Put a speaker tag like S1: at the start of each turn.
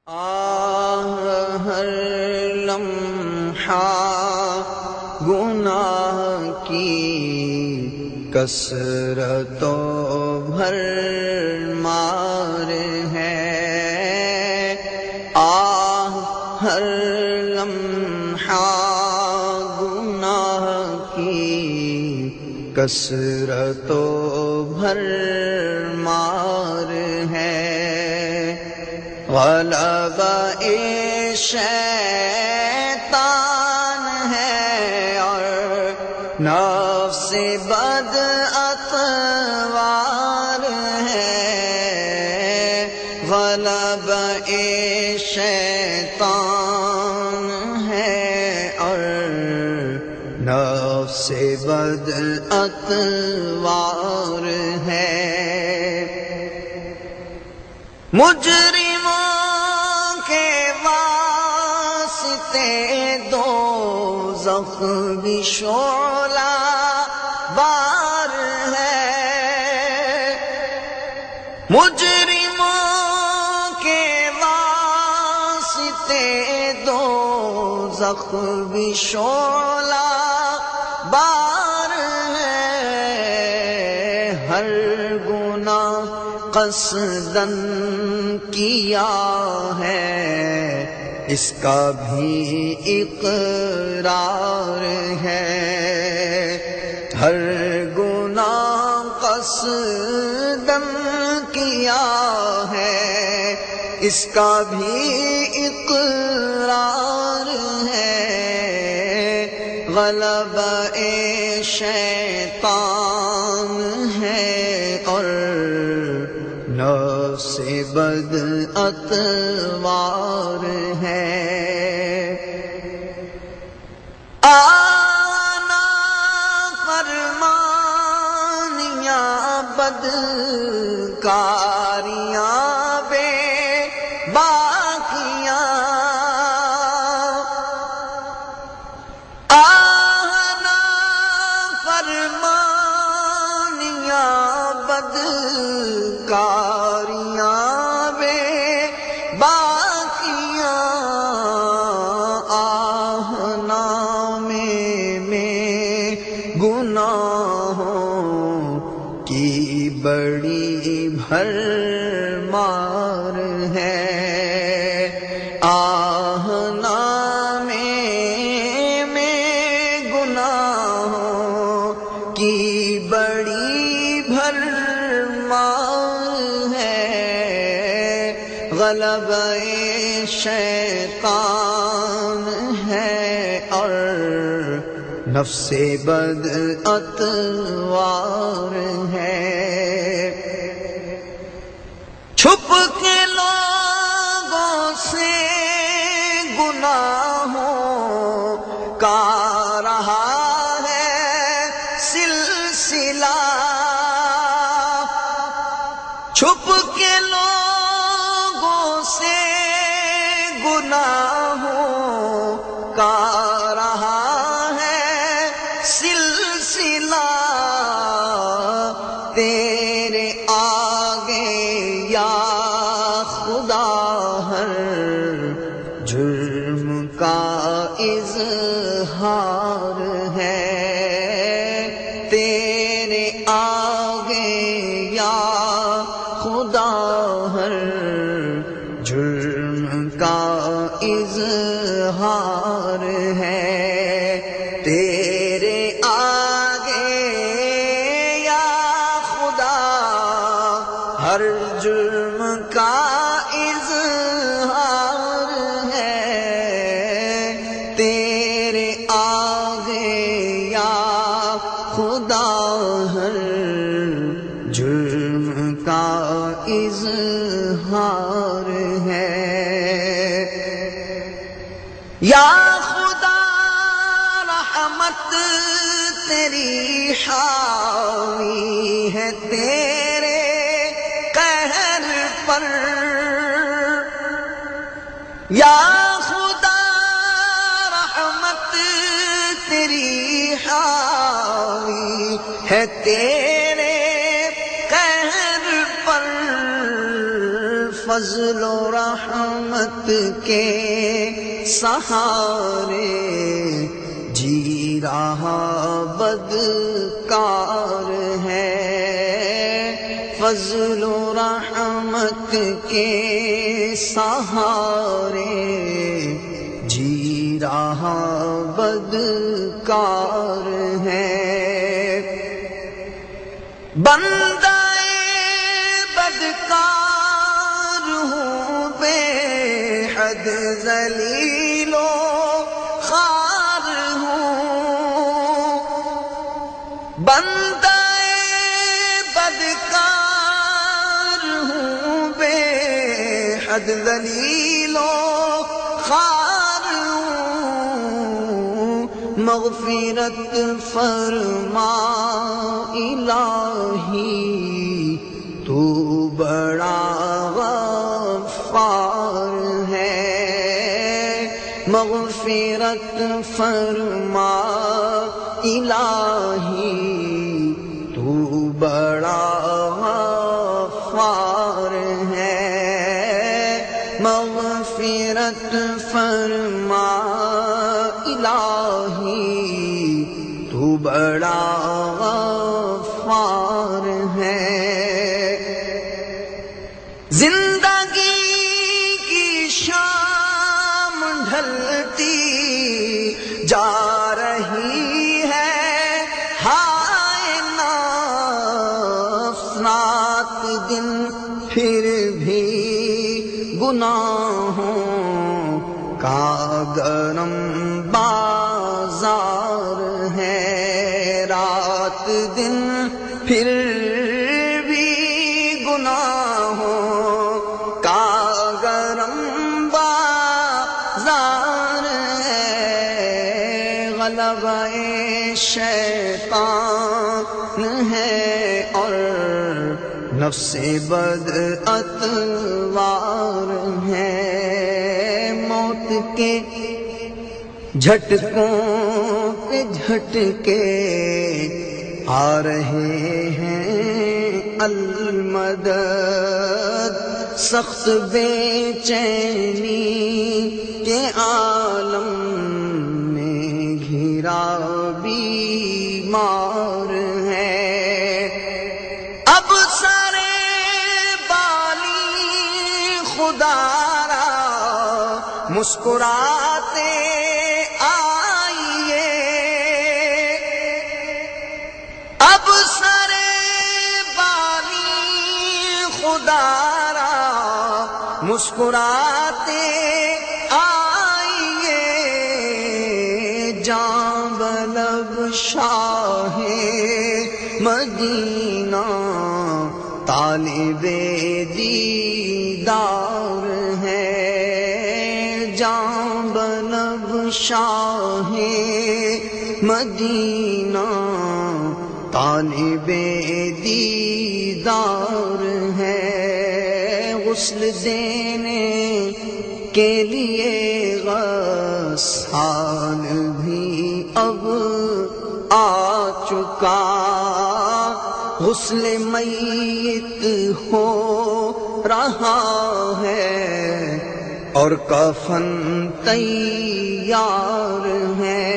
S1: ہر لمحہ گناہ کی کثرت و بھرمار ہے، ہر لمحہ گناہ کی کثرت و بھرمار ہے، غلبہ شیطان ہے اور نفس بد اطوار ہے، غلبہ شیطان ہے اور نفس بد اطوار ہے، مجرموں کے واسطے دوزخ بھی شعلہ بار ہے، مجرموں کے واسطے دوزخ بھی شعلہ بار ہے، ہر گناہ قصداً کیا ہے اس کا بھی اقرار ہے، ہر گناہ قصداً کیا ہے اس کا بھی اقرار ہے، غلبہ شیطان ہے اور نفس بد اطوار ہے، آنا فرمانیاں بدکاریاں بے باقیاں، آنا فرمانیاں بدکاریاں بے باقیاں، نامے میں گناہوں کی بڑی بھرمار ہے، نامے میں گناہوں کی بڑی بھرمار ہے، غلبہ شیطان ہے اور نفس بد اطوار ہے، چھپ کے لوگوں سے گناہوں کا رہا ہے سلسلہ، چھپ کے لوگوں سے گناہوں کا رہا ہے سلسلہ، تیرے آگے یا خدا ہر جرم کا اظہار ہے، تیرے آگے یا خدا ہر جرم کا اظہار ہے، تیرے آگے یا خدا ہر جرم کا اظہار ہے، تیرے آگے یا خدا ہر جرم کا اظہار ہے، یا خدا رحمت تیری حاوی ہے تیرے قہر پر، یا خدا رحمت تیری حاوی ہے تیرے قہر پر، فضل و رحمت کے سہارے جی رہا بدکار ہے، فضل و رحمت کے سہارے جی رہا بدکار ہے۔ بندہ بدکار ہوں بے حد ذلیل و خوار ہوں، بندہ بدکار ہوں بے حد ذلیل و خوار ہوں، مغفرت فرما الہی تو بڑا غفار ہے، مغفرت فرما الہی تو بڑا غفار ہے، مغفرت فرما الہی تو بڑا غفار ہے۔ زندگی کی شام ڈھلتی جا رہی ہے، ہائے نفس رات دن پھر بھی گناہوں کا گرم بازار ہے، رات دن پھر بھی گناہوں کا گرم بازار ہے، غلبہ شیطان ہے اور نفس بد اتوار ہے، موت کے جھٹکوں پہ جھٹکے آ رہے ہیں المدد، سخت بے چینی کے عالم میں گھرا بیمار ہے، اب سارے بالی خدا را مسکراتے آئیے، اب سارے بالی خدا را مسکراتے آئیے، جاں بلب شاہ مدینہ طالب دیدار ہے، جاں بلب شاہ مدینہ طالب دیدار ہے، غسل دینے کے لیے غسال بھی اب آ چکا، غسل میت ہو رہا ہے اور کفن تیار ہے،